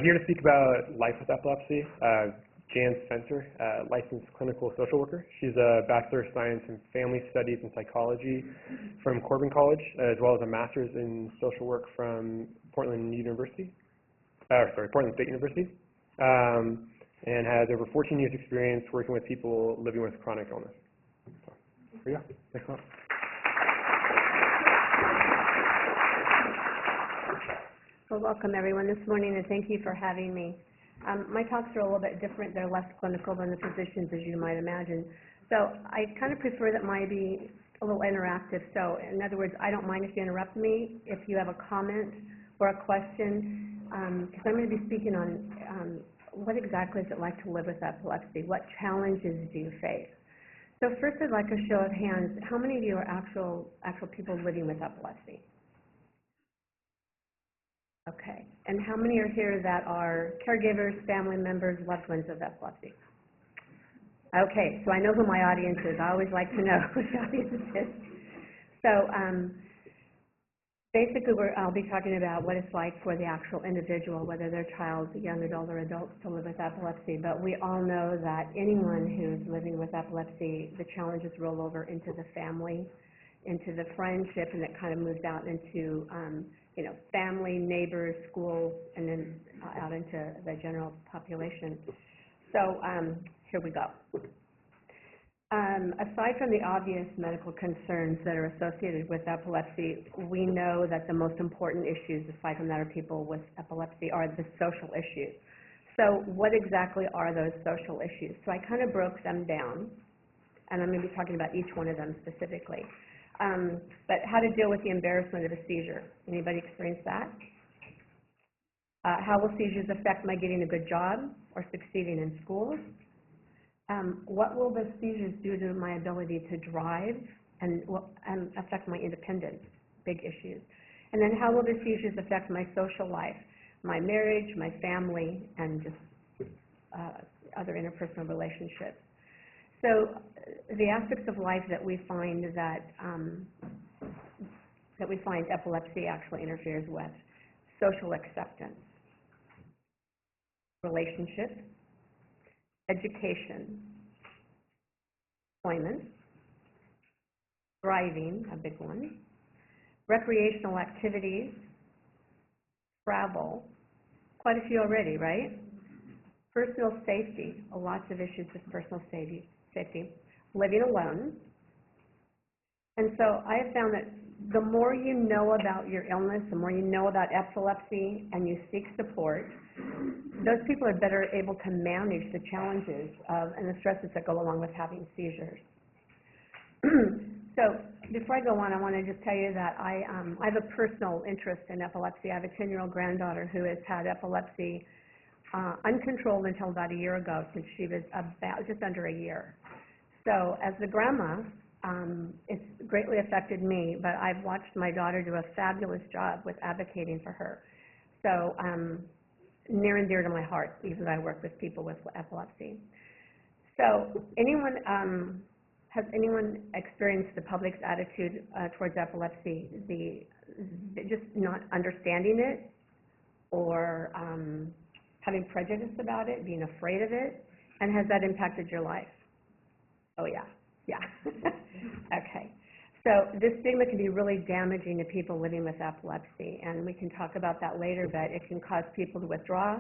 Here to speak about life with epilepsy, Jan Spencer, licensed clinical social worker. She's a Bachelor of Science in Family Studies and Psychology from Corbin College, as well as a Master's in Social Work from Portland State University, and has over 14 years experience working with people living with chronic illness. So, there you go. Thanks a lot. Well, welcome everyone this morning, and thank you for having me. My talks are a little bit different. They're less clinical than the physicians, as you might imagine. So I kind of prefer that mine be a little interactive. So in other words, I don't mind if you interrupt me, if you have a comment or a question, because I'm going to be speaking on what exactly is it like to live with epilepsy? What challenges do you face? So first, I'd like a show of hands. How many of you are actual people living with epilepsy? Okay. And how many are here that are caregivers, family members, loved ones of epilepsy? Okay, so I know who my audience is. I always like to know who the audience is. So basically, I'll be talking about what it's like for the actual individual, whether they're child, young adult, or adults, to live with epilepsy. But we all know that anyone who's living with epilepsy, the challenges roll over into the family, into the friendship, and it kind of moves out into family, neighbors, schools, and then out into the general population. So here we go. Aside from the obvious medical concerns that are associated with epilepsy, we know that the most important issues, aside from that, are people with epilepsy, are the social issues. So what exactly are those social issues? So I kind of broke them down, and I'm going to be talking about each one of them specifically. But how to deal with the embarrassment of a seizure. Anybody experience that? How will seizures affect my getting a good job or succeeding in school? What will the seizures do to my ability to drive and affect my independence? Big issues. And then how will the seizures affect my social life, my marriage, my family, and just other interpersonal relationships? So the aspects of life that we find epilepsy actually interferes with: social acceptance, relationships, education, employment, driving, a big one, recreational activities, travel, quite a few already, right? Personal safety, lots of issues with personal safety, living alone. And so I have found that the more you know about your illness, the more you know about epilepsy, and you seek support, those people are better able to manage the challenges and the stresses that go along with having seizures. So before I go on, I want to just tell you that I have a personal interest in epilepsy. I have a 10-year-old granddaughter who has had epilepsy uncontrolled until about a year ago, since she was about just under a year. So as the grandma, it's greatly affected me, but I've watched my daughter do a fabulous job with advocating for her. So near and dear to my heart, even though I work with people with epilepsy. So has anyone experienced the public's attitude towards epilepsy, just not understanding it, or having prejudice about it, being afraid of it? And has that impacted your life? Oh, yeah. Okay. So this stigma can be really damaging to people living with epilepsy, and we can talk about that later, but it can cause people to withdraw,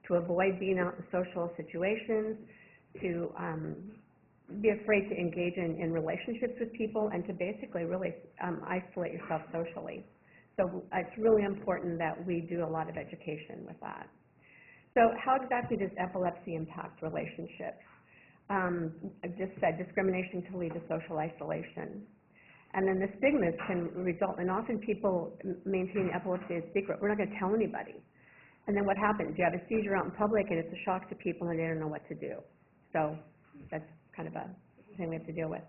to avoid being out in social situations, to be afraid to engage in relationships with people, and to basically really isolate yourself socially. So it's really important that we do a lot of education with that. So how exactly does epilepsy impact relationships? I just said discrimination can lead to social isolation. And then the stigmas can result in often people maintaining epilepsy as secret. We're not going to tell anybody. And then what happens? You have a seizure out in public, and it's a shock to people, and they don't know what to do. So that's kind of a thing we have to deal with.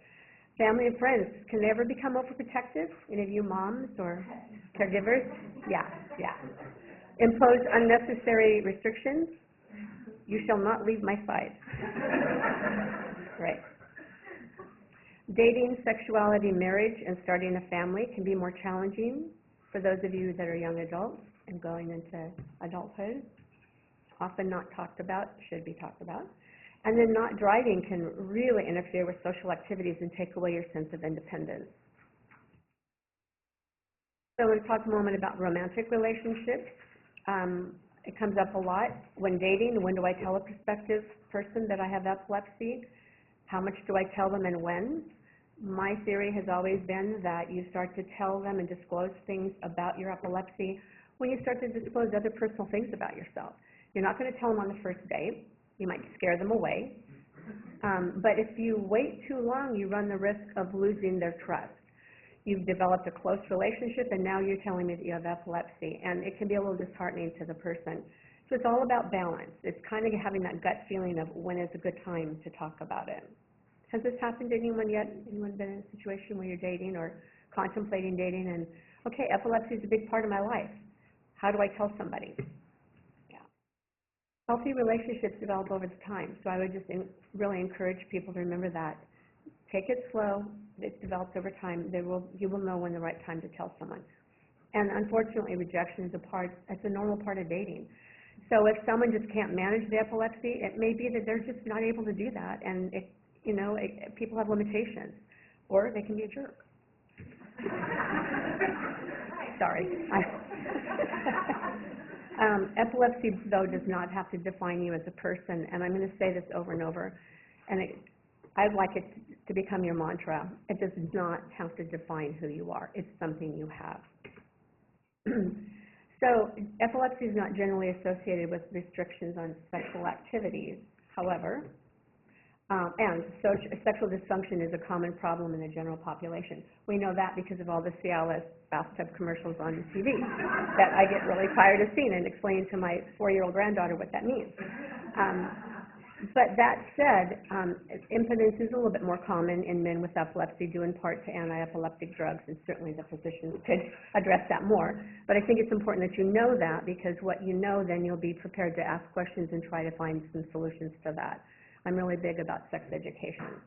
Family and friends, can they ever become overprotective? Any of you moms or caregivers? Yeah. Impose unnecessary restrictions. You shall not leave my side. Right. Dating, sexuality, marriage, and starting a family can be more challenging for those of you that are young adults and going into adulthood. often not talked about, should be talked about. And then not driving can really interfere with social activities and take away your sense of independence. So we'll talk a moment about romantic relationships. It comes up a lot when dating. When do I tell a prospective person that I have epilepsy? How much do I tell them and when? My theory has always been that you start to tell them and disclose things about your epilepsy when you start to disclose other personal things about yourself. You're not going to tell them on the first date. You might scare them away. But if you wait too long, you run the risk of losing their trust. You've developed a close relationship, and now you're telling me that you have epilepsy, and it can be a little disheartening to the person. So it's all about balance. It's kind of having that gut feeling of when is a good time to talk about it. Has this happened to anyone yet? Anyone been in a situation where you're dating or contemplating dating and, okay, epilepsy is a big part of my life. How do I tell somebody? Yeah. Healthy relationships develop over the time, so I would just really encourage people to remember that. Take it slow. It develops over time. You will know when the right time to tell someone. And unfortunately, rejection is it's a normal part of dating. So if someone just can't manage the epilepsy, it may be that they're just not able to do that, and people have limitations, or they can be a jerk. Sorry. Epilepsy, though, does not have to define you as a person, and I'm going to say this over and over, and I'd like it to become your mantra. It does not have to define who you are. It's something you have. So epilepsy is not generally associated with restrictions on sexual activities. However, sexual dysfunction is a common problem in the general population. We know that because of all the Cialis bathtub commercials on TV that I get really tired of seeing and explaining to my 4-year-old granddaughter what that means. But that said, impotence is a little bit more common in men with epilepsy, due in part to anti-epileptic drugs, and certainly the physicians could address that more. But I think it's important that you know that, because what you know, then you'll be prepared to ask questions and try to find some solutions for that. I'm really big about sex education.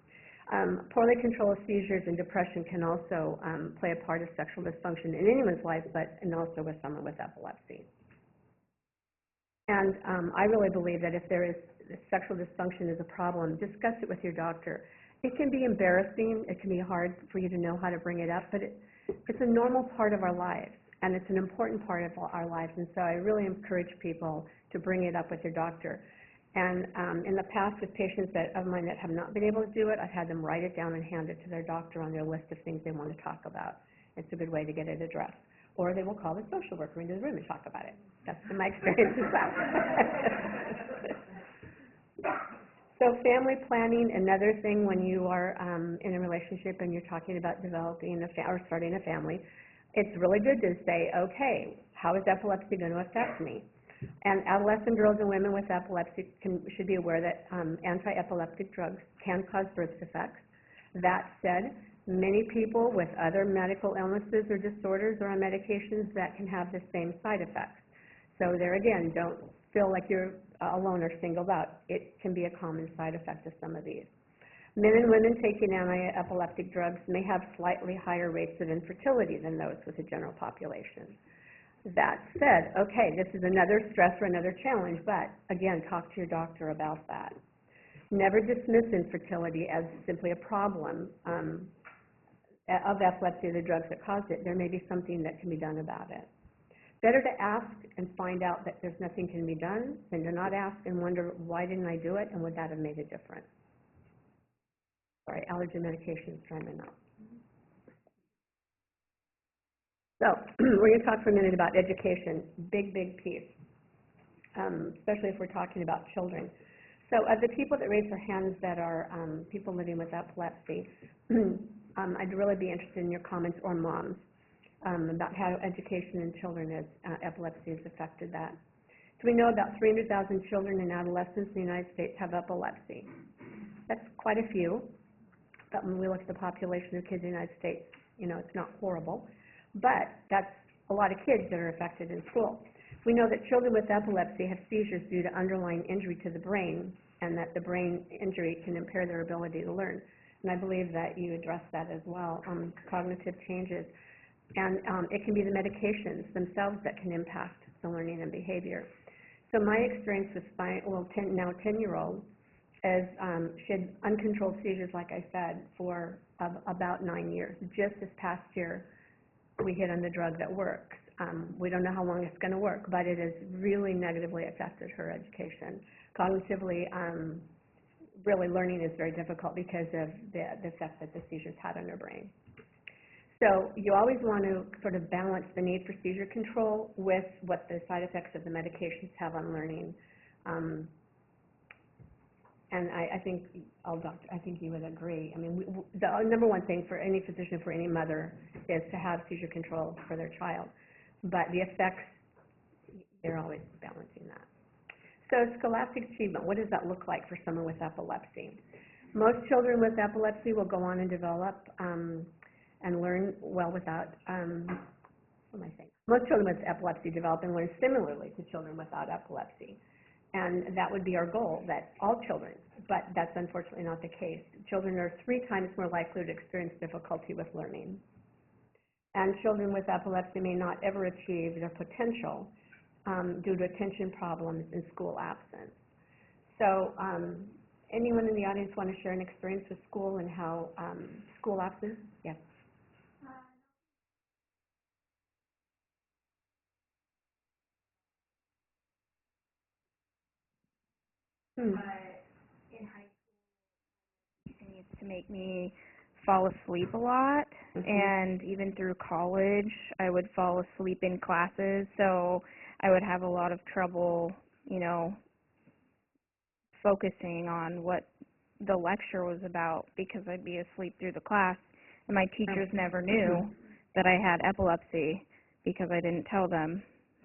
Poorly controlled seizures and depression can also play a part of sexual dysfunction in anyone's life, and also with someone with epilepsy. And I really believe that if sexual dysfunction is a problem, discuss it with your doctor. It can be embarrassing. It can be hard for you to know how to bring it up, but it's a normal part of our lives, and it's an important part of our lives. And so I really encourage people to bring it up with your doctor. And in the past, with patients of mine that have not been able to do it, I've had them write it down and hand it to their doctor on their list of things they want to talk about. It's a good way to get it addressed. Or they will call the social worker into the room and talk about it. That's been my experience as well. So family planning, another thing when you are in a relationship and you're talking about developing or starting a family, it's really good to say, okay, how is epilepsy going to affect me? And adolescent girls and women with epilepsy should be aware that anti-epileptic drugs can cause birth defects. That said, many people with other medical illnesses or disorders are on medications that can have the same side effects. So there again, don't feel like you're alone or singled out. It can be a common side effect of some of these. Men and women taking anti-epileptic drugs may have slightly higher rates of infertility than those with the general population. That said, okay, this is another stress or another challenge, but again, talk to your doctor about that. Never dismiss infertility as simply a problem of epilepsy or the drugs that cause it. There may be something that can be done about it. Better to ask and find out that there's nothing can be done than to not ask and wonder, why didn't I do it, and would that have made a difference? Sorry, allergy medication is trying to know. So we're going to talk for a minute about education, big big piece, especially if we're talking about children. So of the people that raise their hands that are people living with epilepsy, I'd really be interested in your comments, or moms, about how education in children as epilepsy has affected that. So we know about 300,000 children and adolescents in the United States have epilepsy. That's quite a few, but when we look at the population of kids in the United States, it's not horrible, but that's a lot of kids that are affected in school. We know that children with epilepsy have seizures due to underlying injury to the brain, and that the brain injury can impair their ability to learn. And I believe that you addressed that as well, cognitive changes. And it can be the medications themselves that can impact the learning and behavior. So my experience with now 10-year-old is she had uncontrolled seizures, like I said, for about 9 years. Just this past year, we hit on the drug that works. We don't know how long it's going to work, but it has really negatively affected her education. Cognitively, really learning is very difficult because of the effect that the seizures had on her brain. So you always want to sort of balance the need for seizure control with what the side effects of the medications have on learning. And I think, I think you would agree. I mean, the number one thing for any physician, for any mother, is to have seizure control for their child. But the effects, they're always balancing that. So scholastic achievement, what does that look like for someone with epilepsy? Most children with epilepsy will go on and develop and learn well without, what am I saying? Most children with epilepsy develop and learn similarly to children without epilepsy. And that would be our goal, that all children, but that's unfortunately not the case. Children are 3 times more likely to experience difficulty with learning. And children with epilepsy may not ever achieve their potential due to attention problems and school absence. So anyone in the audience want to share an experience with school and how school absence? Yes. In high school, it continues to make me fall asleep a lot, and even through college, I would fall asleep in classes, so I would have a lot of trouble, you know, focusing on what the lecture was about because I'd be asleep through the class, and my teachers never knew that I had epilepsy because I didn't tell them.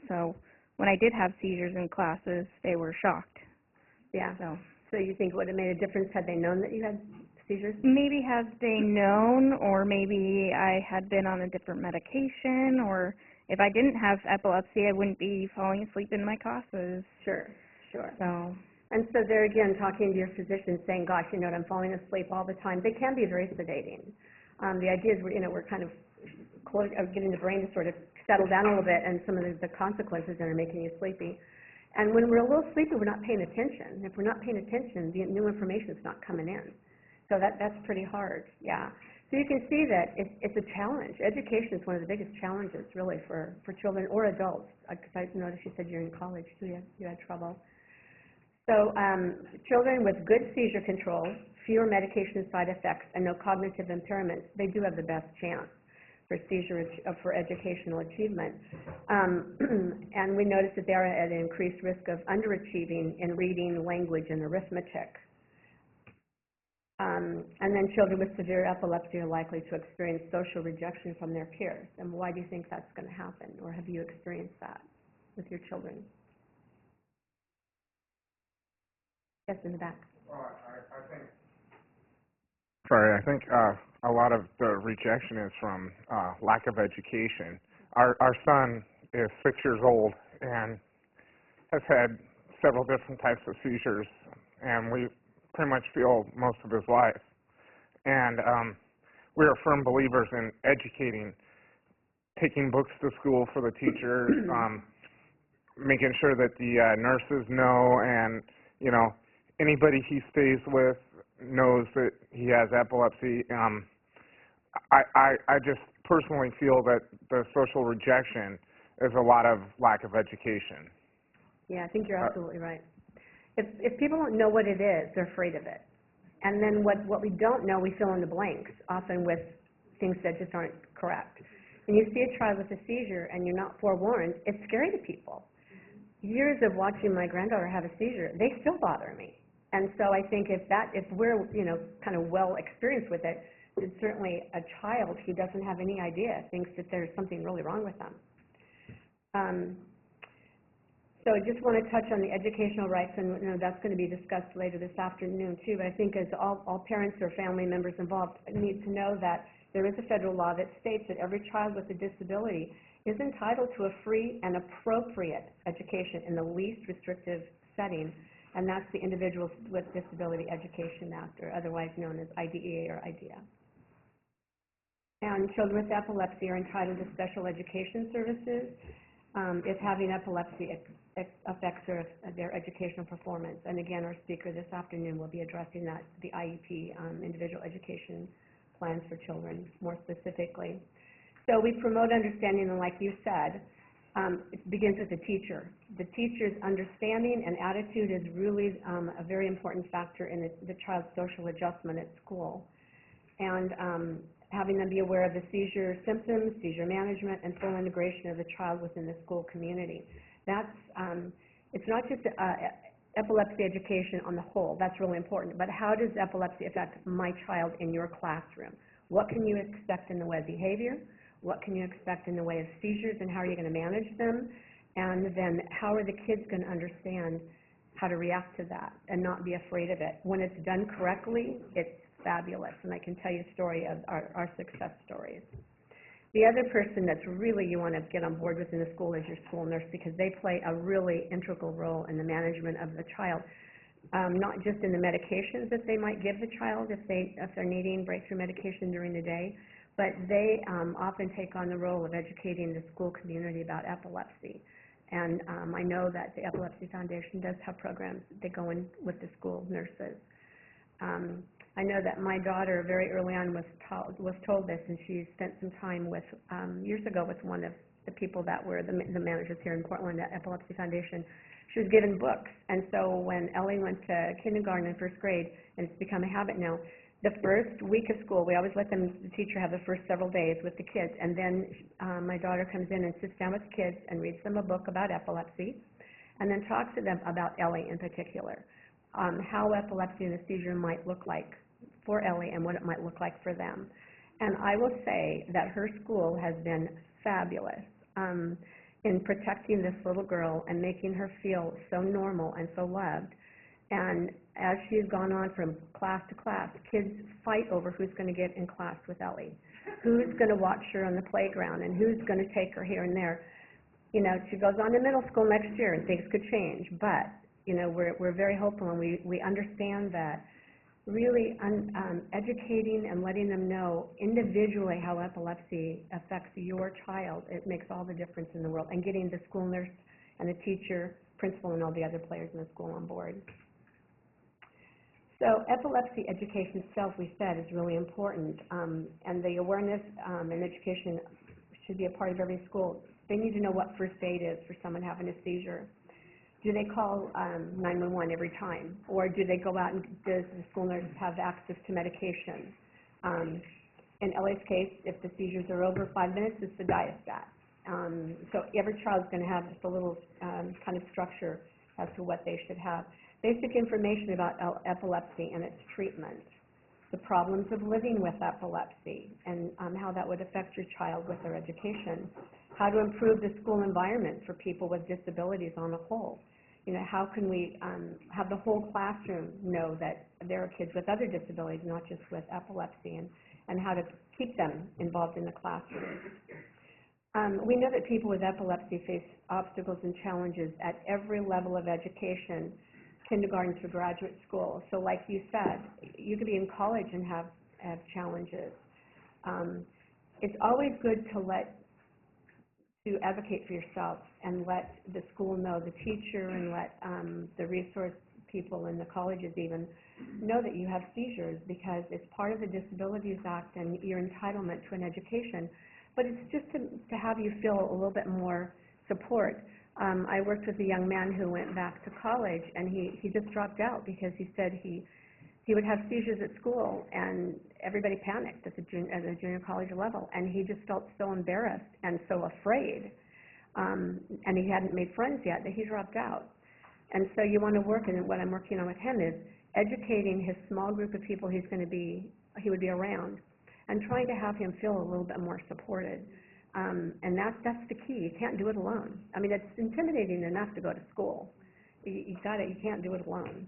So when I did have seizures in classes, they were shocked. Yeah. So you think it would have made a difference had they known that you had seizures? Maybe had they known, or maybe I had been on a different medication, or if I didn't have epilepsy, I wouldn't be falling asleep in my classes. Sure, sure. So. And so there again, talking to your physician, saying, gosh, you know what, I'm falling asleep all the time, they can be very sedating. The idea is, we're kind of getting the brain to sort of settle down a little bit, and some of the consequences that are making you sleepy. And when we're a little sleepy, we're not paying attention. If we're not paying attention, the new information is not coming in. So that's pretty hard, yeah. So you can see that it's a challenge. Education is one of the biggest challenges, really, for children or adults. Because I noticed you said you're in college, too, you had trouble. So children with good seizure control, fewer medication side effects, and no cognitive impairments, they do have the best chance for educational achievement. And we noticed that they are at an increased risk of underachieving in reading, language, and arithmetic. And then children with severe epilepsy are likely to experience social rejection from their peers. And why do you think that's going to happen? Or have you experienced that with your children? Yes, in the back. Well, I think a lot of the rejection is from lack of education. Our son is 6 years old and has had several different types of seizures, and we pretty much feel most of his life. And we are firm believers in educating, taking books to school for the teachers, making sure that the nurses know, and, you know, anybody he stays with knows that he has epilepsy. I just personally feel that the social rejection is a lot of lack of education. Yeah, I think you're absolutely right. If people don't know what it is, they're afraid of it. And then what we don't know, we fill in the blanks, often with things that just aren't correct. When you see a child with a seizure and you're not forewarned, it's scary to people. Years of watching my granddaughter have a seizure, they still bother me. And so I think if we're, you know, kind of well experienced with it, then certainly a child who doesn't have any idea thinks that there's something really wrong with them. So I just want to touch on the educational rights, and you know, that's going to be discussed later this afternoon too, but I think as all parents or family members involved need to know that there is a federal law that states that every child with a disability is entitled to a free and appropriate education in the least restrictive setting, and that's the Individuals with Disability Education Act, or otherwise known as IDEA or IDEA. And children with epilepsy are entitled to special education services if having epilepsy affects their educational performance. And again, our speaker this afternoon will be addressing that, the IEP, individual education plans for children more specifically. So we promote understanding, and like you said, it begins with the teacher. The teacher's understanding and attitude is really a very important factor in the child's social adjustment at school. And having them be aware of the seizure symptoms, seizure management, and full integration of the child within the school community. That's, it's not just epilepsy education on the whole, that's really important, but how does epilepsy affect my child in your classroom? What can you expect in the way of behavior? What can you expect in the way of seizures, and how are you going to manage them? And then how are the kids going to understand how to react to that and not be afraid of it? When it's done correctly, it's fabulous, and I can tell you a story of our success stories. The other person that's really you want to get on board with in the school is your school nurse, because they play a really integral role in the management of the child, not just in the medications that they might give the child if they're needing breakthrough medication during the day, but they often take on the role of educating the school community about epilepsy. And I know that the Epilepsy Foundation does have programs that go in with the school nurses. I know that my daughter very early on was told this, and she spent some time with, years ago, with one of the people that were the managers here in Portland at Epilepsy Foundation. She was given books, and so when Ellie went to kindergarten and first grade, and it's become a habit now, the first week of school, we always let the teacher have the first several days with the kids, and then my daughter comes in and sits down with the kids and reads them a book about epilepsy, and then talks to them about Ellie in particular, how epilepsy and a seizure might look like for Ellie and what it might look like for them. And I will say that her school has been fabulous in protecting this little girl and making her feel so normal and so loved. And as she's gone on from class to class, kids fight over who's going to get in class with Ellie, who's going to watch her on the playground, and who's going to take her here and there. You know, she goes on to middle school next year, and things could change. But, you know, we're very hopeful, and we understand that really educating and letting them know individually how epilepsy affects your child, it makes all the difference in the world, and getting the school nurse and the teacher, principal, and all the other players in the school on board. So epilepsy education itself, we said, is really important, and the awareness and education should be a part of every school. They need to know what first aid is for someone having a seizure. Do they call 911 every time, or do they go out and does the school nurse have access to medication? In Ellie's case, if the seizures are over 5 minutes, it's the diastat. So every child's going to have just a little kind of structure as to what they should have. Basic information about epilepsy and its treatment, the problems of living with epilepsy, and how that would affect your child with their education, how to improve the school environment for people with disabilities on the whole. You know, how can we have the whole classroom know that there are kids with other disabilities, not just with epilepsy, and how to keep them involved in the classroom. We know that people with epilepsy face obstacles and challenges at every level of education, kindergarten to graduate school. So like you said, you could be in college and have challenges. It's always good to advocate for yourself and let the school know, the teacher, and let the resource people in the colleges even know that you have seizures, because it's part of the Disabilities Act and your entitlement to an education. But it's just to have you feel a little bit more support. I worked with a young man who went back to college, and he just dropped out because he said he would have seizures at school, and everybody panicked at the junior college level, and he just felt so embarrassed and so afraid, and he hadn't made friends yet, that he dropped out. And so you want to work, and what I'm working on with him is educating his small group of people he would be around, and trying to have him feel a little bit more supported. And that's the key. You can't do it alone. I mean, it's intimidating enough to go to school. You can't do it alone.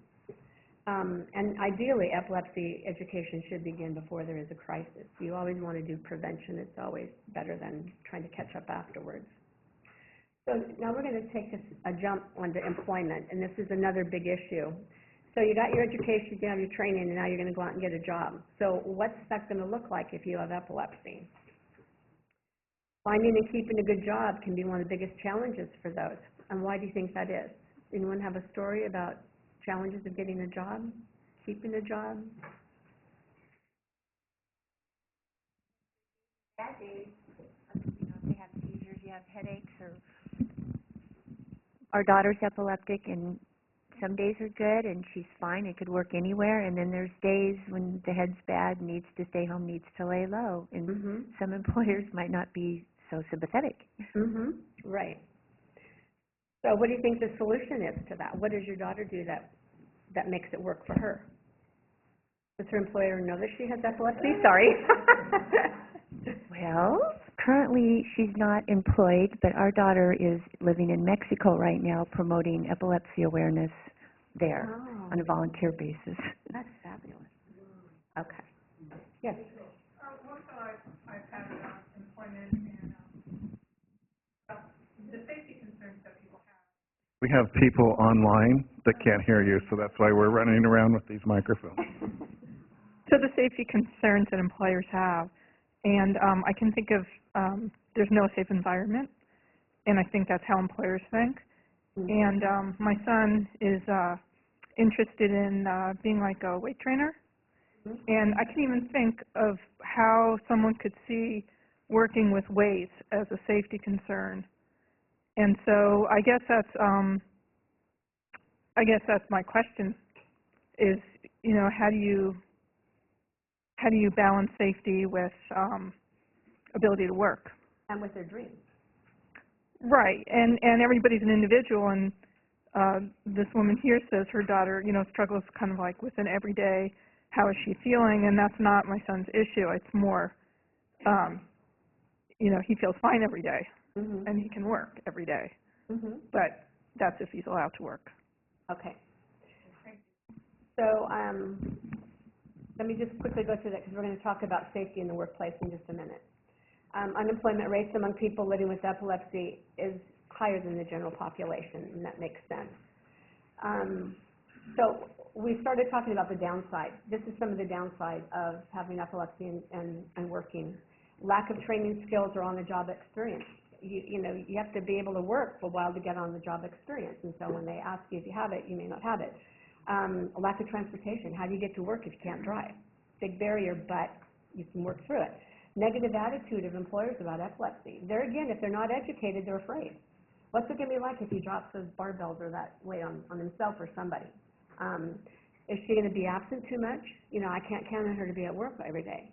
And ideally, epilepsy education should begin before there is a crisis. You always want to do prevention. It's always better than trying to catch up afterwards. So now we're going to take a jump onto employment, and this is another big issue. So you got your education, you have your training, and now you're going to go out and get a job. So what's that going to look like if you have epilepsy? Finding and keeping a good job can be one of the biggest challenges for those. And why do you think that is? Anyone have a story about challenges of getting a job, keeping a job? Bad days, if they have seizures, you have headaches, or our daughter's epileptic, and some days are good and she's fine and could work anywhere, and then there's days when the head's bad, needs to stay home, needs to lay low, and some employers might not be so sympathetic. Right. So what do you think the solution is to that? What does your daughter do that makes it work for her? Does her employer know that she has epilepsy? Sorry. Well, currently she's not employed, but our daughter is living in Mexico right now promoting epilepsy awareness there on a volunteer basis. That's fabulous. Okay. Yes. Also, I've had employment and the safety concerns that people have. We have people online that can't hear you, so that's why we're running around with these microphones. So the safety concerns that employers have, and I can think of there's no safe environment, and I think that's how employers think. And my son is interested in being like a weight trainer, and I can even think of how someone could see working with weights as a safety concern. And so I guess that's my question is, how do you balance safety with ability to work? And with their dreams. Right, and everybody's an individual, and this woman here says her daughter, struggles kind of like with an everyday, how is she feeling, and that's not my son's issue. It's more, he feels fine every day, and he can work every day, but that's if he's allowed to work. Okay. So let me just quickly go through that because we're going to talk about safety in the workplace in just a minute. Unemployment rates among people living with epilepsy is higher than the general population, and that makes sense. So we started talking about the downside. This is some of the downside of having epilepsy and working. Lack of training skills or on-the-job experience. You have to be able to work for a while to get on-the-job experience, and so when they ask you if you have it, you may not have it. A lack of transportation. How do you get to work if you can't drive? Big barrier, but you can work through it. Negative attitude of employers about epilepsy. There again, if they're not educated, they're afraid. What's it going to be like if he drops those barbells or that weight on himself or somebody? Is she going to be absent too much? I can't count on her to be at work every day.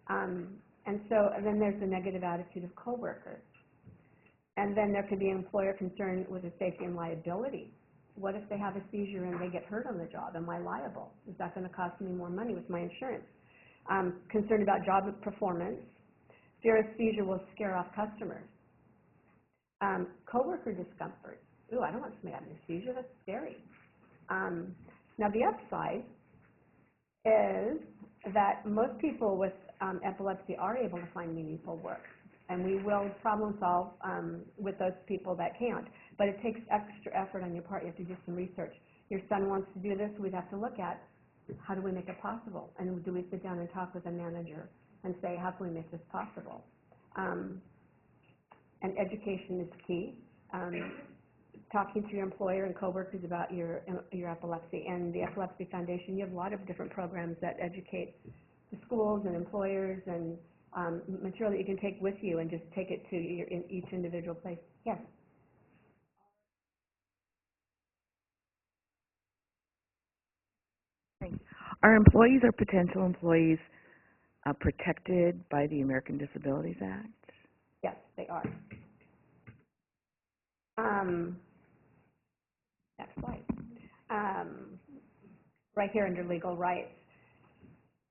And then there's the negative attitude of coworkers. And then there could be an employer concern with the safety and liability. What if they have a seizure and they get hurt on the job? Am I liable? Is that going to cost me more money with my insurance? Concerned about job performance. Fear of seizure will scare off customers. Coworker discomfort. Ooh, I don't want somebody having a seizure. That's scary. Now, the upside is that most people with epilepsy are able to find meaningful work, and we will problem solve with those people that can't. But it takes extra effort on your part. You have to do some research. Your son wants to do this. We'd have to look at how do we make it possible, and do we sit down and talk with a manager and say, how can we make this possible? And education is key. Talking to your employer and coworkers about your epilepsy. And the Epilepsy Foundation, you have a lot of different programs that educate the schools and employers, and material that you can take with you and just take it to each individual place. Yes? Are employees or potential employees protected by the American Disabilities Act? Yes, they are. Next slide. Right here under legal rights.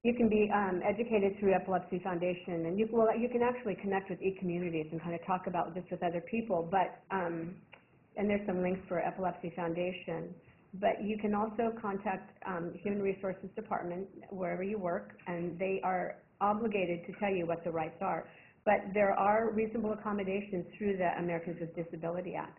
You can be educated through Epilepsy Foundation, and you can actually connect with e-communities and kind of talk about this with other people, but, and there's some links for Epilepsy Foundation, but you can also contact Human Resources Department wherever you work, and they are obligated to tell you what the rights are. But there are reasonable accommodations through the Americans with Disability Act.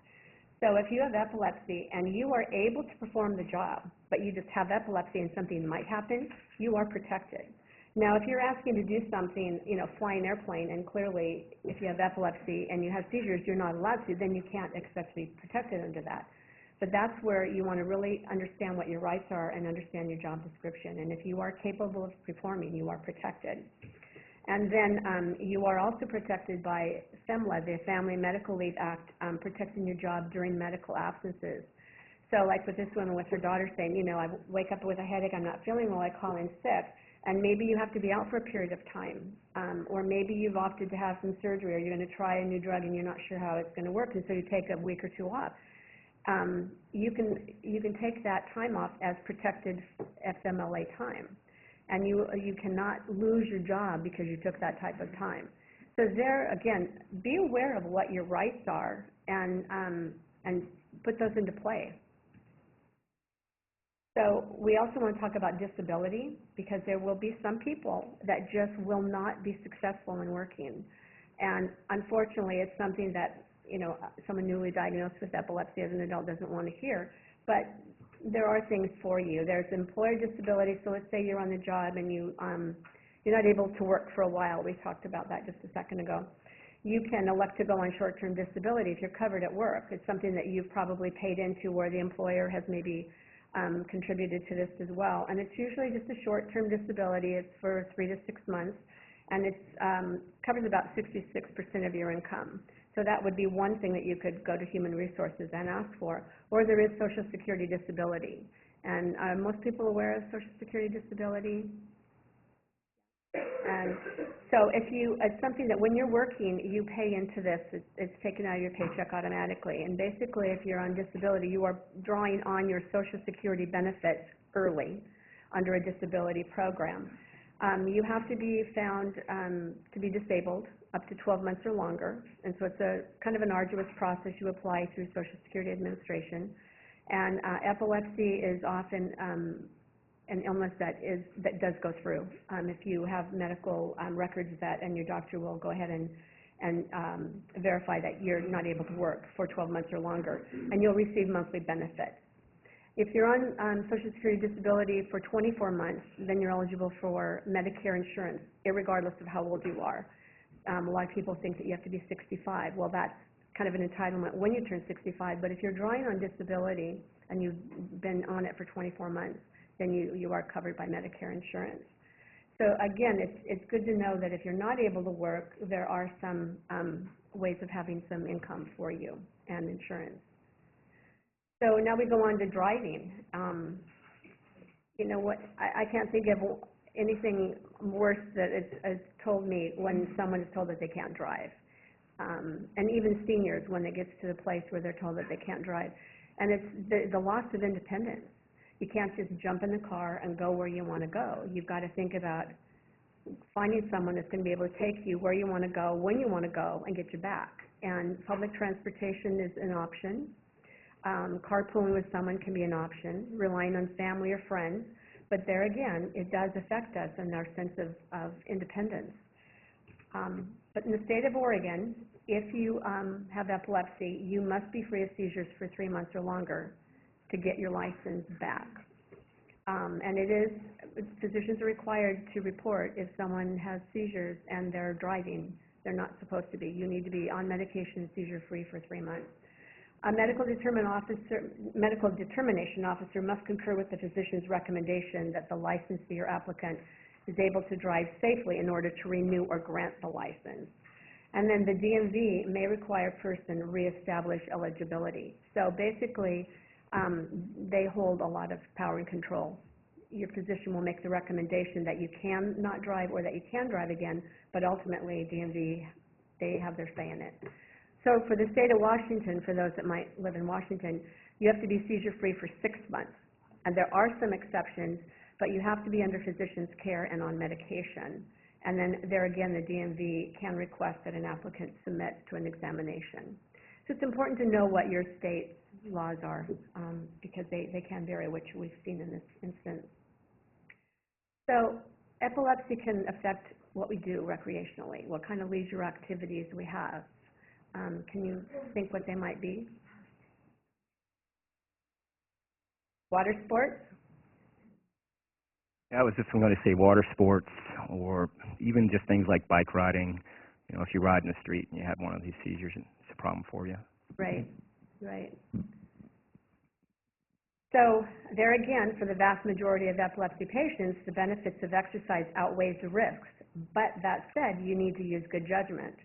So if you have epilepsy and you are able to perform the job, but you just have epilepsy and something might happen, you are protected. Now, if you're asking to do something, you know, fly an airplane, and clearly, if you have epilepsy and you have seizures, you're not allowed to, then you can't expect to be protected under that. But that's where you want to really understand what your rights are and understand your job description. And if you are capable of performing, you are protected. And then you are also protected by FMLA, the Family Medical Leave Act, protecting your job during medical absences. So like with this woman with her daughter saying, you know, I wake up with a headache, I'm not feeling well, I call in sick. And maybe you have to be out for a period of time. Or maybe you've opted to have some surgery, or you're going to try a new drug and you're not sure how it's going to work, and so you take a week or two off. You can take that time off as protected FMLA time. And you cannot lose your job because you took that type of time. So there, again, be aware of what your rights are and put those into play. So we also want to talk about disability, because there will be some people that just will not be successful in working. And unfortunately, it's something that, you know, someone newly diagnosed with epilepsy as an adult doesn't want to hear. But there are things for you. There's employer disability, so let's say you're on the job and you're not able to work for a while. We talked about that just a second ago. You can elect to go on short-term disability if you're covered at work. It's something that you've probably paid into, where the employer has maybe contributed to this as well. And it's usually just a short-term disability. It's for 3 to 6 months, and it covers about 66% of your income. So that would be one thing that you could go to Human Resources and ask for. Or there is Social Security disability. And are most people aware of Social Security disability? And so it's something that when you're working, you pay into this. It's taken out of your paycheck automatically. And basically, if you're on disability, you are drawing on your Social Security benefits early under a disability program. You have to be found to be disabled up to 12 months or longer. And so it's a kind of an arduous process you apply through Social Security Administration. And epilepsy is often an illness that does go through. If you have medical records and your doctor will go ahead and verify that you're not able to work for 12 months or longer, and you'll receive monthly benefits. If you're on Social Security disability for 24 months, then you're eligible for Medicare insurance, irregardless of how old you are. A lot of people think that you have to be 65. Well, that's kind of an entitlement when you turn 65, but if you're drawing on disability and you've been on it for 24 months, then you are covered by Medicare insurance. So again, it's good to know that if you're not able to work, there are some ways of having some income for you and insurance. So now we go on to driving. You know what, I can't think of anything worse that it's told me when someone is told that they can't drive. And even seniors, when it gets to the place where they're told that they can't drive. And it's the loss of independence. You can't just jump in the car and go where you want to go. You've got to think about finding someone that's going to be able to take you where you want to go, when you want to go, and get you back. And public transportation is an option. Carpooling with someone can be an option, relying on family or friends. But there again, it does affect us and our sense of independence. But in the state of Oregon, if you have epilepsy, you must be free of seizures for 3 months or longer to get your license back. And physicians are required to report if someone has seizures and they're driving. They're not supposed to be. You need to be on medication seizure-free for 3 months. A medical determination officer must concur with the physician's recommendation that the licensee or applicant is able to drive safely in order to renew or grant the license. And then the DMV may require a person to reestablish eligibility. So basically, they hold a lot of power and control. Your physician will make the recommendation that you can not drive or that you can drive again, but ultimately DMV, they have their say in it. So for the state of Washington, for those that might live in Washington, you have to be seizure-free for 6 months. And there are some exceptions, but you have to be under physician's care and on medication. And then there again, the DMV can request that an applicant submit to an examination. So it's important to know what your state's laws are, because they can vary, which we've seen in this instance. So epilepsy can affect what we do recreationally, what kind of leisure activities we have. Can you think what they might be? Water sports, I was just going to say water sports, or even just things like bike riding. You know, if you ride in the street and you have one of these seizures, it's a problem for you. Right, right. So there again, for the vast majority of epilepsy patients, the benefits of exercise outweighs the risks. But that said, you need to use good judgment.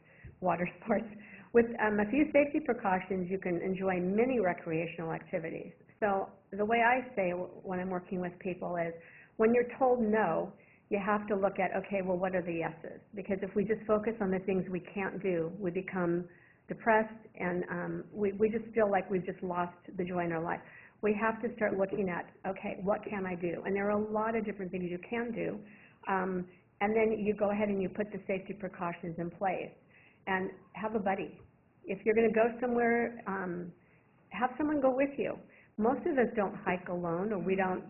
Water sports. With a few safety precautions, you can enjoy many recreational activities. So the way I say when I'm working with people is, when you're told no, you have to look at, okay, well, what are the yeses? Because if we just focus on the things we can't do, we become depressed, and we just feel like we've just lost the joy in our life. We have to start looking at, okay, what can I do? And there are a lot of different things you can do. And then you go ahead and you put the safety precautions in place. And have a buddy. If you're going to go somewhere, have someone go with you. Most of us don't hike alone, or we don't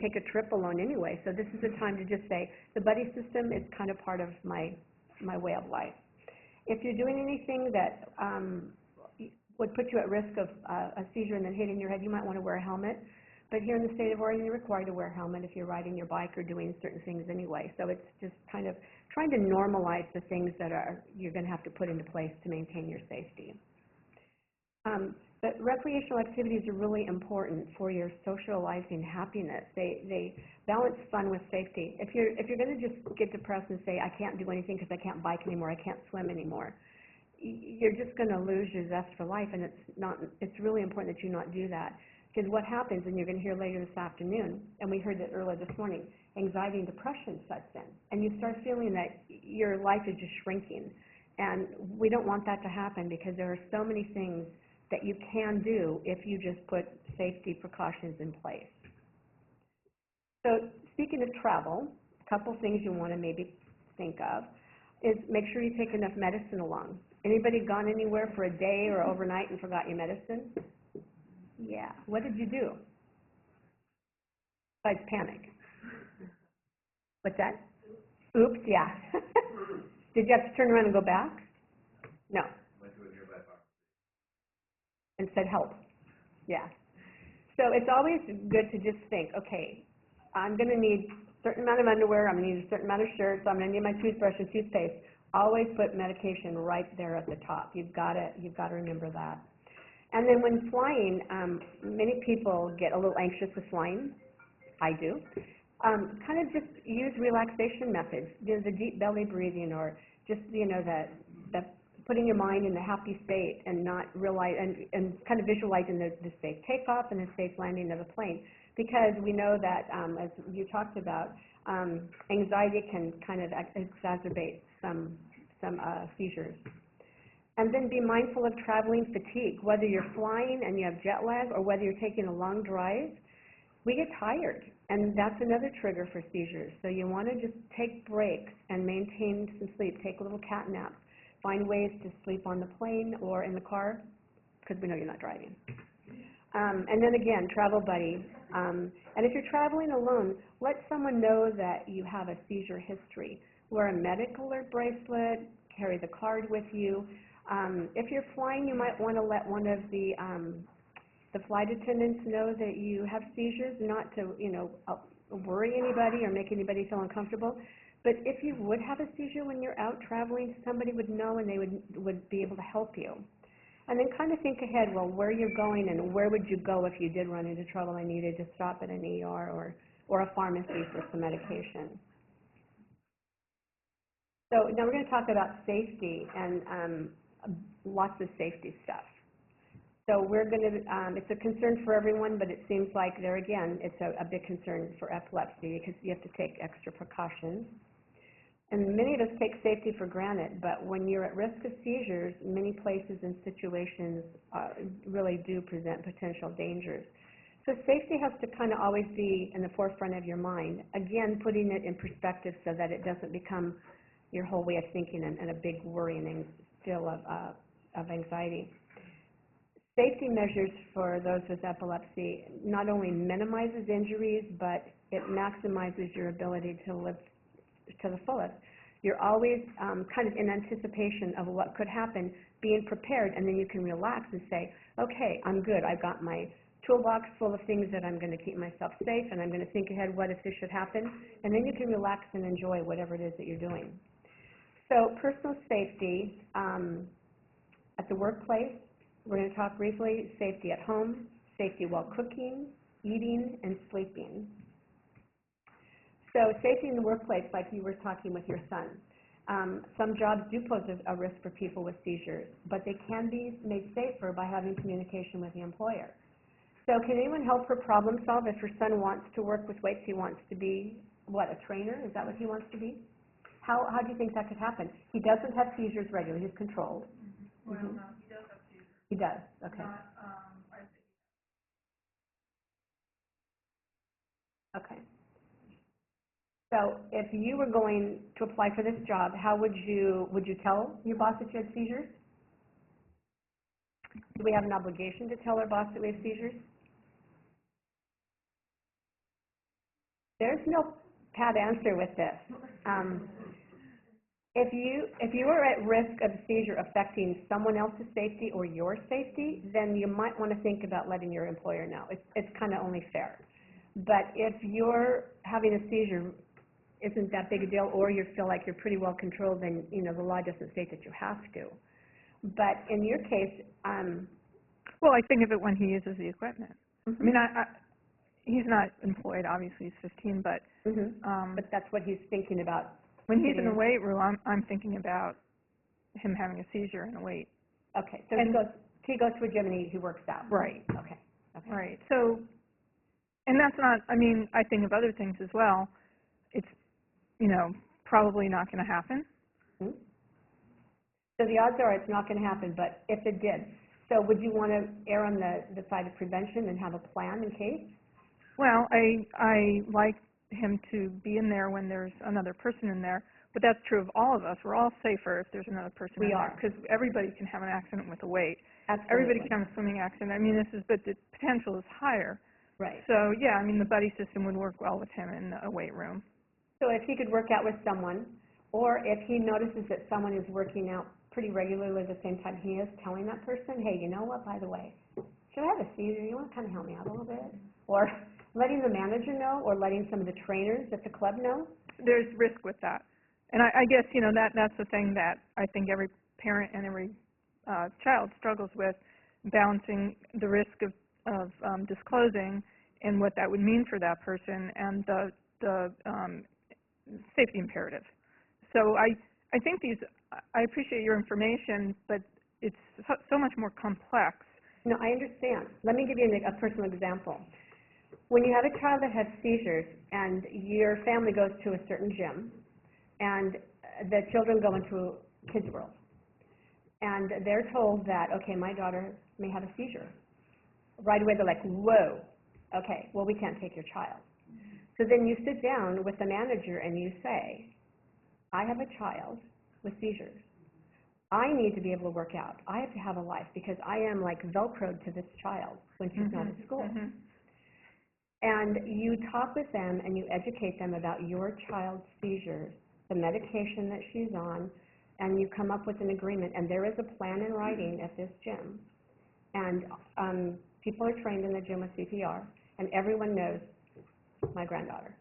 take a trip alone anyway. So this is a time to just say, the buddy system is kind of part of my way of life. If you're doing anything that would put you at risk of a seizure and then hitting your head, you might want to wear a helmet. But here in the state of Oregon, you're required to wear a helmet if you're riding your bike or doing certain things anyway. So it's just kind of trying to normalize the things that you're going to have to put into place to maintain your safety. But recreational activities are really important for your socializing happiness. They balance fun with safety. If you're going to just get depressed and say, I can't do anything because I can't bike anymore, I can't swim anymore, you're just going to lose your zest for life, and it's really important that you not do that. Because what happens, and you're going to hear later this afternoon, and we heard it earlier this morning, anxiety and depression sets in, and you start feeling that your life is just shrinking. And we don't want that to happen, because there are so many things that you can do if you just put safety precautions in place. So speaking of travel, a couple things you want to maybe think of is make sure you take enough medicine along. Anybody gone anywhere for a day or overnight and forgot your medicine? Yeah. What did you do? Besides panic. What's that? Oops, yeah. Did you have to turn around and go back? No. And said help. Yeah. So it's always good to just think, okay, I'm going to need a certain amount of underwear, I'm going to need a certain amount of shirts, I'm going to need my toothbrush and toothpaste. Always put medication right there at the top. You've got to remember that. And then when flying, many people get a little anxious with flying. I do. Kind of just use relaxation methods, the deep belly breathing, or just, the putting your mind in a happy state and not realize, and kind of visualizing the safe takeoff and the safe landing of a plane. Because we know that, as you talked about, anxiety can kind of exacerbate some seizures. And then be mindful of traveling fatigue. Whether you're flying and you have jet lag, or whether you're taking a long drive, we get tired, and that's another trigger for seizures. So you want to just take breaks and maintain some sleep. Take little cat naps. Find ways to sleep on the plane or in the car, because we know you're not driving. And then again, travel buddy. And if you're traveling alone, let someone know that you have a seizure history. Wear a medical alert bracelet, carry the card with you. If you're flying, you might want to let one of the flight attendants know that you have seizures, not to, worry anybody or make anybody feel uncomfortable. But if you would have a seizure when you're out traveling, somebody would know, and they would be able to help you. And then kind of think ahead, well, where you're going and where would you go if you did run into trouble and needed to stop at an ER or a pharmacy for some medication. So now we're going to talk about safety and lots of safety stuff. So we're going to, it's a concern for everyone, but it seems like there again, it's a big concern for epilepsy, because you have to take extra precautions. And many of us take safety for granted, but when you're at risk of seizures, many places and situations really do present potential dangers. So safety has to kind of always be in the forefront of your mind. Again, putting it in perspective so that it doesn't become your whole way of thinking and a big worry and still of anxiety. Safety measures for those with epilepsy not only minimizes injuries, but it maximizes your ability to live to the fullest. You're always kind of in anticipation of what could happen, being prepared, and then you can relax and say, okay, I'm good. I've got my toolbox full of things that I'm going to keep myself safe, and I'm going to think ahead, what if this should happen? And then you can relax and enjoy whatever it is that you're doing. So personal safety at the workplace, we're going to talk briefly, safety at home, safety while cooking, eating, and sleeping. So safety in the workplace, like you were talking with your son. Some jobs do pose a risk for people with seizures, but they can be made safer by having communication with the employer. So can anyone help her problem solve if her son wants to work with weights? He wants to be, what, a trainer? Is that what he wants to be? How do you think that could happen? He doesn't have seizures regularly. He's controlled. Well, no, he does have seizures. He does, okay. Okay. So if you were going to apply for this job, how would you tell your boss that you had seizures? Do we have an obligation to tell our boss that we have seizures? There's no pat answer with this. If you are at risk of a seizure affecting someone else's safety or your safety, then you might want to think about letting your employer know. It's kind of only fair. But if you're having a seizure isn't that big a deal, or you feel like you're pretty well controlled, then, you know, the law doesn't state that you have to. But in your case, well, I think of it when he uses the equipment. Mm-hmm. I mean, he's not employed, obviously, he's 15, but, but that's what he's thinking about. When he's in the weight room, I'm thinking about him having a seizure in a weight. Okay, so he goes to a gym and he works out. Right. Okay. Right. So, and that's not, I mean, I think of other things as well. It's, you know, probably not going to happen. Mm-hmm. So the odds are it's not going to happen, but if it did, so would you want to err on the side of prevention and have a plan in case? Well, I like him to be in there when there's another person in there, but that's true of all of us. We're all safer if there's another person in there, because everybody can have an accident with a weight. Absolutely. Everybody can have a swimming accident. I mean, but the potential is higher. Right. So, yeah, I mean, the buddy system would work well with him in a weight room. So if he could work out with someone, or if he notices that someone is working out pretty regularly at the same time he is, telling that person, hey, you know what, by the way, should I have a seizure? You want to kind of help me out a little bit? Or letting the manager know, or letting some of the trainers at the club know? There's risk with that. And I guess, you know, that's the thing that I think every parent and every child struggles with, balancing the risk of disclosing and what that would mean for that person, and the safety imperative. So I think I appreciate your information, but it's so much more complex. No, I understand. Let me give you a personal example. When you have a child that has seizures and your family goes to a certain gym, and the children go into Kids World, and they're told that, okay, my daughter may have a seizure. Right away they're like, whoa, okay, well, we can't take your child. So then you sit down with the manager and you say, I have a child with seizures. I need to be able to work out. I have to have a life because I am like Velcroed to this child when she's not at school. Mm-hmm. And you talk with them and you educate them about your child's seizures, the medication that she's on, and you come up with an agreement. And there is a plan in writing at this gym. And people are trained in the gym with CPR, and everyone knows my granddaughter.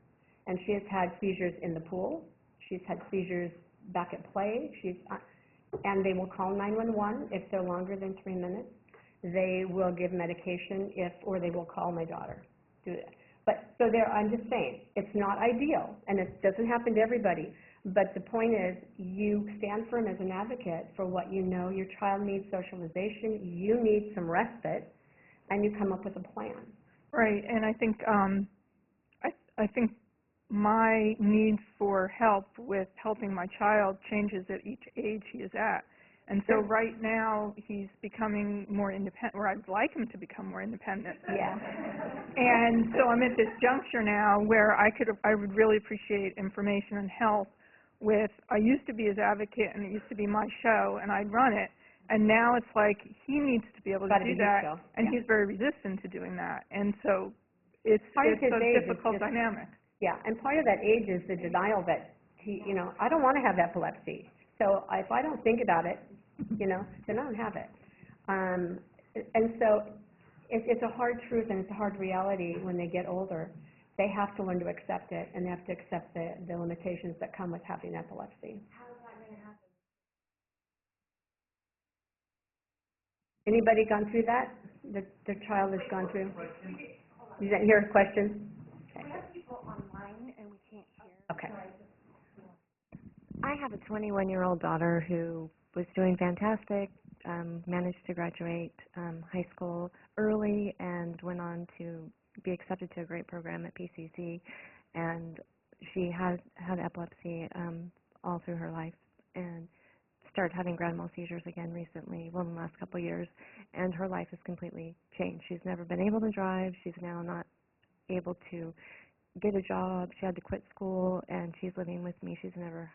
And she has had seizures in the pool. She's had seizures back at play. And they will call 911 if they're longer than 3 minutes. They will give medication or they will call my daughter. Do that. But so I'm just saying, it's not ideal, and it doesn't happen to everybody. But the point is, you stand firm as an advocate for what you know. Your child needs socialization. You need some respite, and you come up with a plan. Right, and I think I think my need for help with helping my child changes at each age he is at. And so right now he's becoming more independent, or I'd like him to become more independent. Yeah. And so I'm at this juncture now where I would really appreciate information and help with, I used to be his advocate and it used to be my show and I'd run it, and now it's like he needs to be able to do that, and he's very resistant to doing that. And so it's a difficult dynamic. Yeah, and part of that age is the denial that I don't want to have epilepsy. So if I don't think about it, then I don't have it. And so it's a hard truth and it's a hard reality when they get older. They have to learn to accept it, and they have to accept the limitations that come with having epilepsy. How is that going to happen? Anybody gone through that? Their child has gone through? You didn't hear a question? Okay. We have people online and we can't hear. Okay. I have a 21-year-old daughter who was doing fantastic, managed to graduate high school early and went on to be accepted to a great program at PCC, and she has had epilepsy all through her life and started having grand mal seizures again recently, well, in the last couple of years, and her life has completely changed. She's never been able to drive. She's now not able to get a job. She had to quit school, and she's living with me. She's never,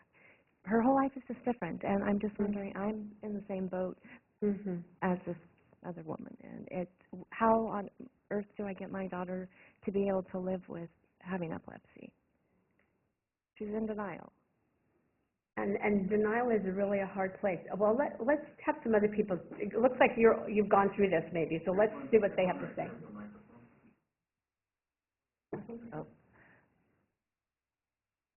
her whole life is just different, and I'm just wondering, I'm in the same boat as this other woman, and it's, how on earth do I get my daughter to be able to live with having epilepsy? She's in denial. And denial is really a hard place. Well, let's have some other people. It looks like you've gone through this maybe, so let's see what they have to say. Oh.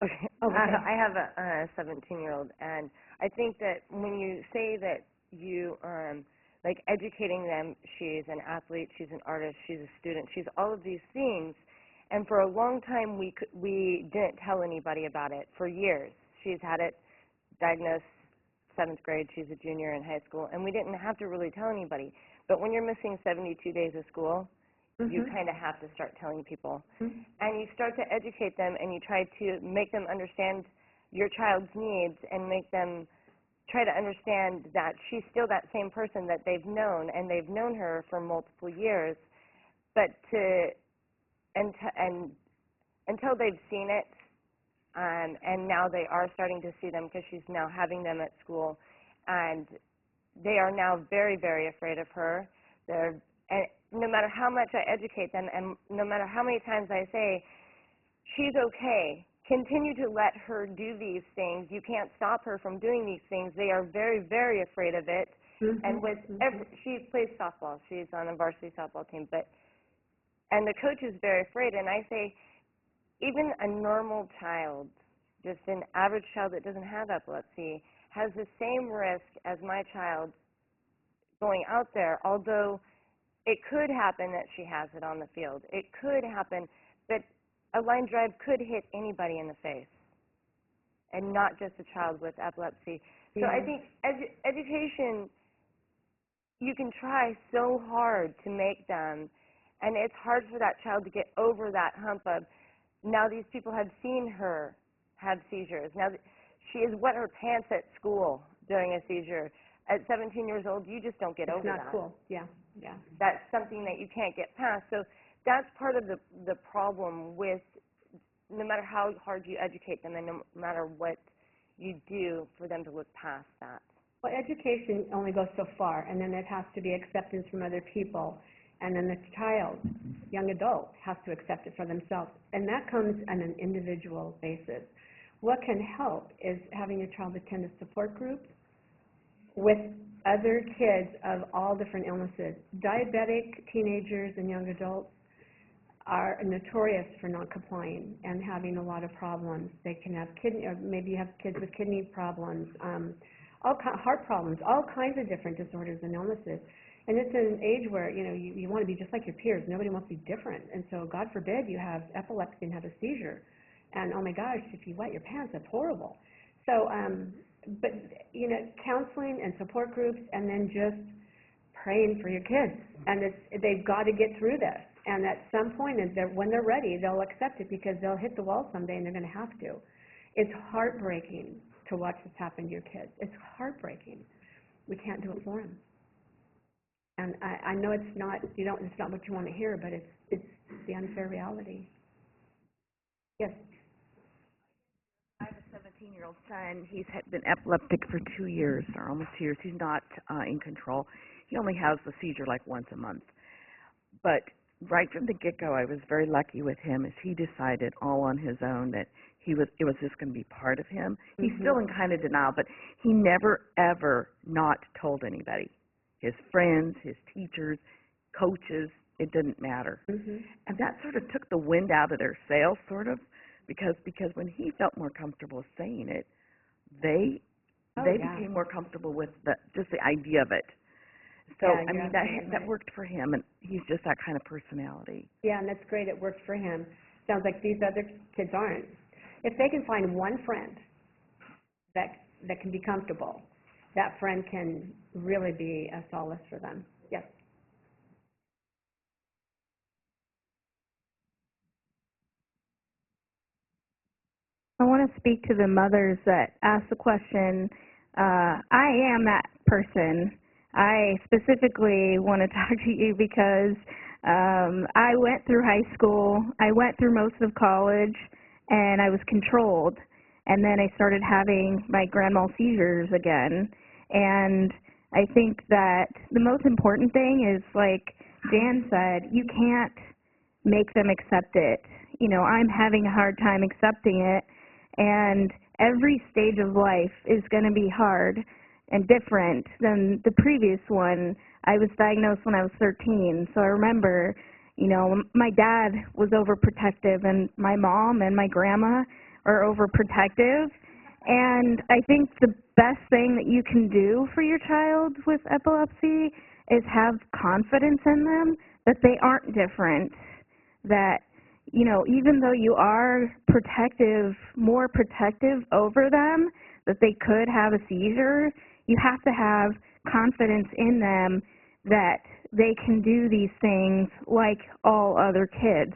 Okay. Oh, okay. I have a 17-year-old, and I think that when you say that you, like educating them, she's an athlete, she's an artist, she's a student, she's all of these things, and for a long time we didn't tell anybody about it for years. She's had it diagnosed 7th grade, she's a junior in high school, and we didn't have to really tell anybody. But when you're missing 72 days of school, you kind of have to start telling people. And you start to educate them, and you try to make them understand your child's needs and make them try to understand that she's still that same person that they've known, and they've known her for multiple years. But until they've seen it, and now they are starting to see them because she's now having them at school, and they are now very, very afraid of her. And no matter how much I educate them, and no matter how many times I say, she's okay, continue to let her do these things, you can't stop her from doing these things, they are very, very afraid of it. And with she plays softball, she's on a varsity softball team, and the coach is very afraid, and I say, even a normal child, just an average child that doesn't have epilepsy, has the same risk as my child going out there, although it could happen that she has it on the field. It could happen that a line drive could hit anybody in the face, and not just a child with epilepsy. So I think education, you can try so hard to make them, and it's hard for that child to get over that hump of, now these people have seen her have seizures. Now she has wet her pants at school during a seizure. At 17 years old, you just don't get over that. It's not cool. Yeah. That's something that you can't get past. So that's part of the problem with, no matter how hard you educate them and no matter what you do for them to look past that. Well, education only goes so far, and then it has to be acceptance from other people, and then the child, young adult, has to accept it for themselves. And that comes on an individual basis. What can help is having your child attend a support group with other kids of all different illnesses. Diabetic teenagers and young adults are notorious for not complying and having a lot of problems. They can have kidney, or maybe you have kids with kidney problems, heart problems, all kinds of different disorders and illnesses. And it's an age where, you want to be just like your peers. Nobody wants to be different. And so, God forbid, you have epilepsy and have a seizure. And, oh my gosh, if you wet your pants, that's horrible. So, but, counseling and support groups, and then just praying for your kids. And they've got to get through this. And at some point, when they're ready, they'll accept it, because they'll hit the wall someday and they're going to have to. It's heartbreaking to watch this happen to your kids. It's heartbreaking. We can't do it for them. And I know it's not what you want to hear, but it's the unfair reality. Yes. I have a 17-year-old son. He's been epileptic for 2 years, or almost 2 years. He's not in control. He only has the seizure like once a month. But right from the get-go, I was very lucky with him, as he decided all on his own that it was just going to be part of him. He's still in kind of denial, but he never, ever not told anybody. His friends, his teachers, coaches, it didn't matter. Mhm. And that sort of took the wind out of their sails, sort of, because when he felt more comfortable saying it, they Oh, they yeah. became more comfortable with just the idea of it. So Yeah, I you're mean absolutely that right. worked for him, and he's just that kind of personality. Yeah, and that's great, it worked for him. Sounds like these other kids aren't. If they can find one friend that can be comfortable, that friend can really be a solace for them. Yes. I want to speak to the mothers that asked the question. I am that person. I specifically want to talk to you because I went through high school, I went through most of college, and I was controlled. And then I started having my grand mal seizures again. And I think that the most important thing is, like Jan said, you can't make them accept it. You know, I'm having a hard time accepting it. And every stage of life is going to be hard and different than the previous one. I was diagnosed when I was 13, so I remember, you know, my dad was overprotective, and my mom and my grandma are overprotective. And I think the best thing that you can do for your child with epilepsy is have confidence in them, that they aren't different, that, you know, even though you are protective, more protective over them, that they could have a seizure, you have to have confidence in them that they can do these things like all other kids.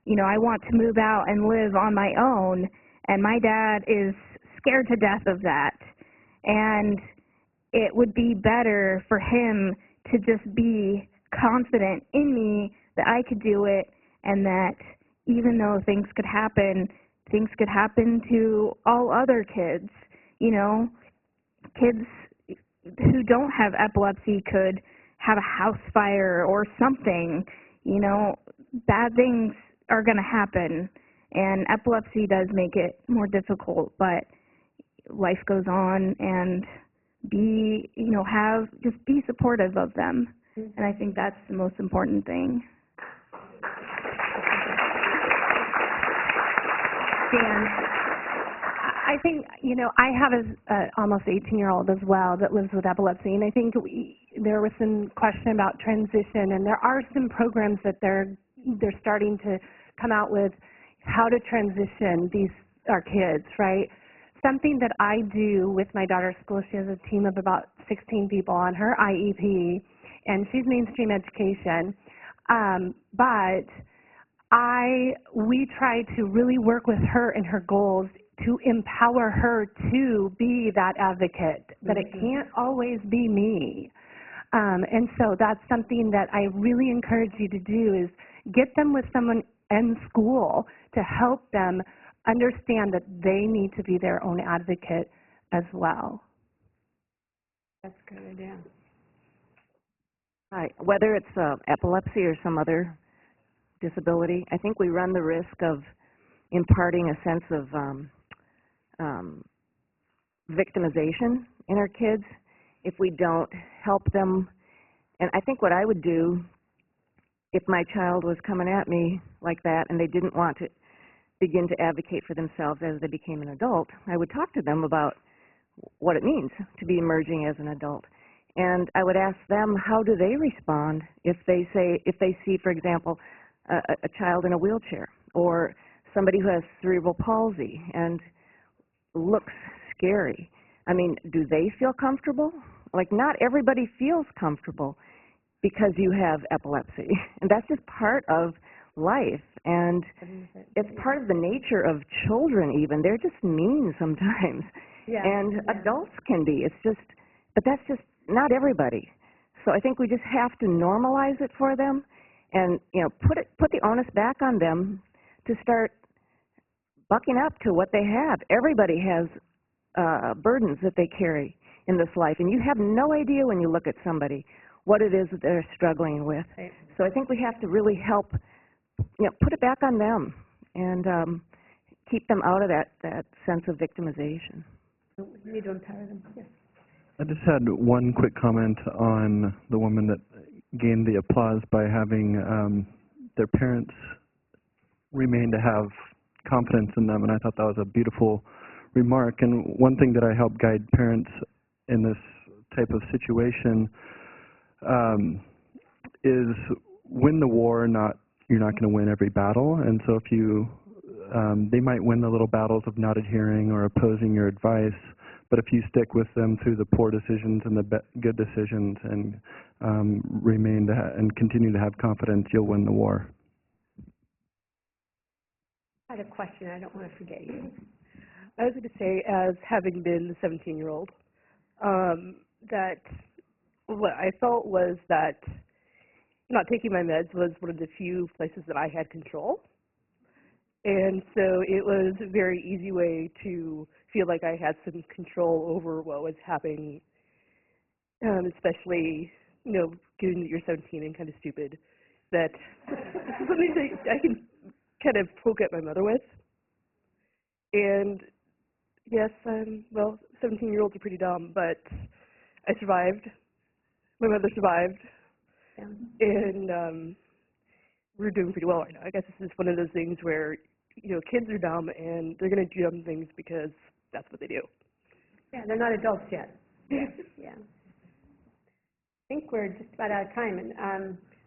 You know, I want to move out and live on my own, and my dad is scared to death of that. And it would be better for him to just be confident in me that I could do it, and that even though things could happen to all other kids. You know, kids who don't have epilepsy could have a house fire or something. You know, bad things are going to happen, and epilepsy does make it more difficult, but life goes on, and just be supportive of them. And I think that's the most important thing. Dan, I think, you know, I have a almost 18-year-old as well that lives with epilepsy, and I think there was some question about transition, and there are some programs that they're starting to come out with how to transition our kids, right? Something that I do with my daughter's school, she has a team of about 16 people on her IEP, and she's mainstream education, but we try to really work with her and her goals to empower her to be that advocate, that it can't always be me. And so that's something that I really encourage you to do, is get them with someone in school to help them understand that they need to be their own advocate as well. That's a good idea. Hi. Whether it's epilepsy or some other disability, I think we run the risk of imparting a sense of victimization in our kids if we don't help them. And I think what I would do if my child was coming at me like that and they didn't want to begin to advocate for themselves as they became an adult, I would talk to them about what it means to be emerging as an adult. And I would ask them, how do they respond if they see, for example, a child in a wheelchair, or somebody who has cerebral palsy and looks scary. I mean, do they feel comfortable? Like, not everybody feels comfortable because you have epilepsy. And that's just part of life. And it's part of the nature of children even. They're just mean sometimes. Yeah. And adults can be. But that's just not everybody. So I think we just have to normalize it for them, and, you know, put the onus back on them to start bucking up to what they have. Everybody has burdens that they carry in this life, and you have no idea when you look at somebody what it is that they're struggling with. Right. So I think we have to really help, you know, put it back on them and keep them out of that sense of victimization. We need to empower them. Yes. I just had one quick comment on the woman that gained the applause by having their parents remain to have confidence in them, and I thought that was a beautiful remark. And one thing that I help guide parents in this type of situation is win the war, you're not going to win every battle. And so if you, they might win the little battles of not adhering or opposing your advice, but if you stick with them through the poor decisions and the good decisions and remain and continue to have confidence, you'll win the war. I had a question. I don't want to forget you. I was going to say, as having been the 17-year-old, that what I felt was that not taking my meds was one of the few places that I had control. And so it was a very easy way to feel like I had some control over what was happening, especially, given that you're 17 and kind of stupid, that something that I can kind of poke at my mother with. And yes, 17-year-olds are pretty dumb, but I survived. My mother survived. Yeah. And we're doing pretty well right now. I guess this is one of those things where, kids are dumb and they're going to do dumb things because that's what they do. Yeah, they're not adults yet. Yeah. Yeah. I think we're just about out of time. And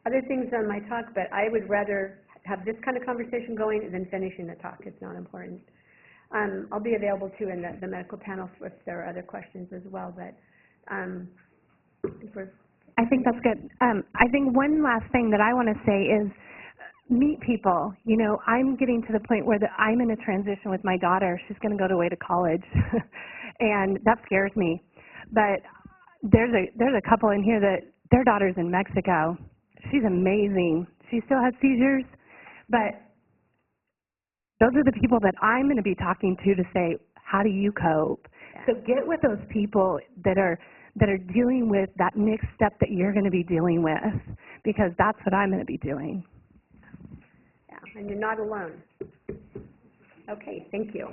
other things on my talk, but I would rather have this kind of conversation going than finishing the talk. It's not important. I'll be available too in the medical panel if there are other questions as well. But I think that's good. I think one last thing that I want to say is meet people. I'm getting to the point where I'm in a transition with my daughter. She's going to go away to college, and that scares me. But there's a couple in here that their daughter's in Mexico. She's amazing. She still has seizures, but those are the people that I'm going to be talking to say, how do you cope? Yeah. So get with those people that are dealing with that next step that you're going to be dealing with, because that's what I'm going to be doing. Yeah, and you're not alone. Okay, thank you.